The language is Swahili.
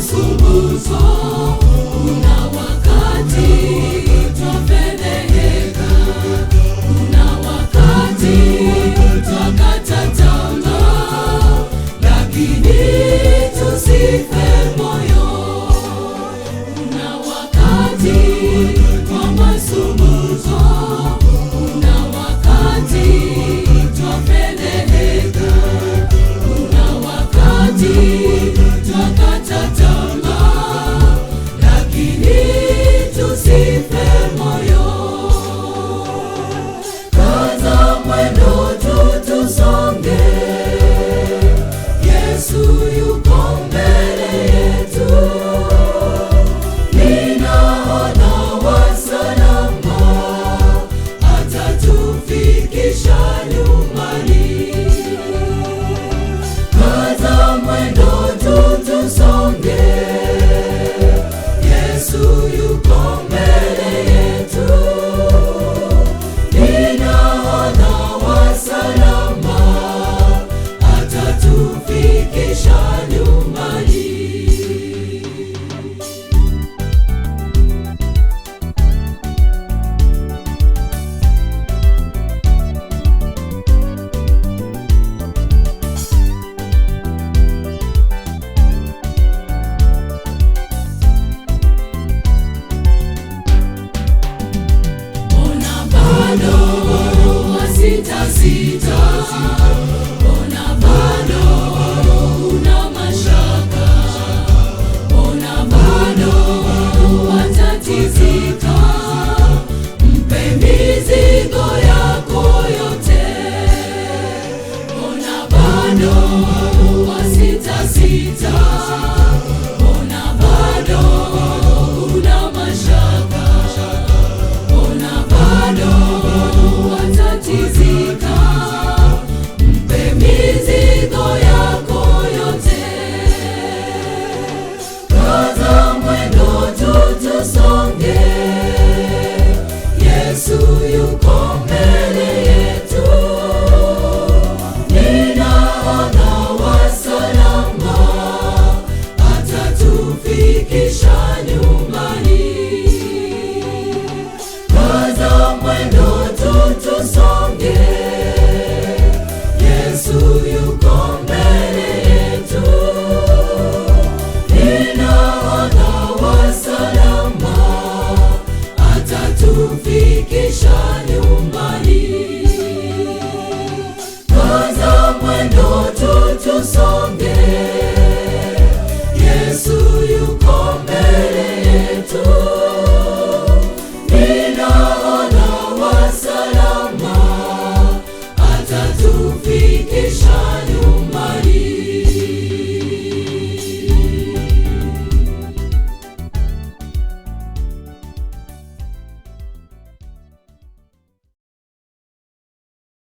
mazungumzo. Kuna wakati twafedheheka, kuna wakati twakata tamaa, lakini tusife moyo. Kuna wakati wa mazungumzo, kuna wakati twafedheheka, kuna wakati twakata tamaa, lakini tusife moyo. Kaza mwendo tusonge, Yesu yuko mbele yetu. Ni nahodha wa salama, atatufikisha nyumbani. Kaza mwendo tusonge, Yesu yuko mbele yetu. Ni nahodha wa salama, atatufikisha nyumbani. Ona bado wasita, ona bado una mashaka, ona bado watatizika. Mpe mizigo yako yote. Ona bado wasita, ona bado una mashaka, ona bado watatizika. Mpe mizigo yako yote. Kaza mwendo tusonge, Yesu yuko mbele yetu. Ni nahodha wa salama, atatufikisha nyumbani. Kaza mwendo tusonge, Yesu yuko mbele yetu. Ni nahodha wa salama, atatufikisha nyumbani. Kaza mwendo tusonge,